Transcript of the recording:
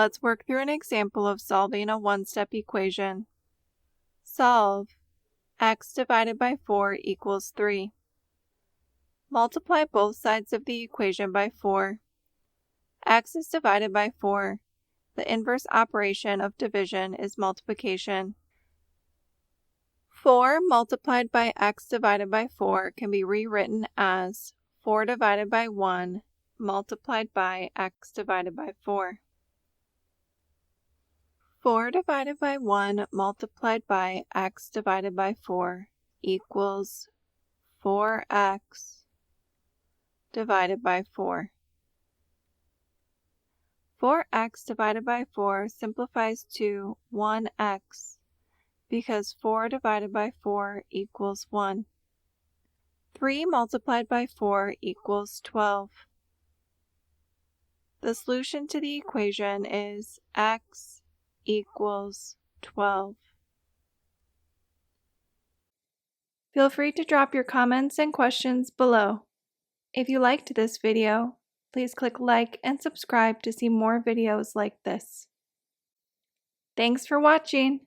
Let's work through an example of solving a one-step equation. Solve x divided by 4 equals 3. Multiply both sides of the equation by 4. X is divided by 4. The inverse operation of division is multiplication. 4 multiplied by x divided by 4 can be rewritten as 4 divided by 1 multiplied by x divided by 4. 4 divided by 1 multiplied by x divided by 4 equals 4x divided by 4. 4x divided by 4 simplifies to 1x because 4 divided by 4 equals 1. 3 multiplied by 4 equals 12. The solution to the equation is x equals 12. Feel free to drop your comments and questions below. If you liked this video, please click like and subscribe to see more videos like this. Thanks for watching!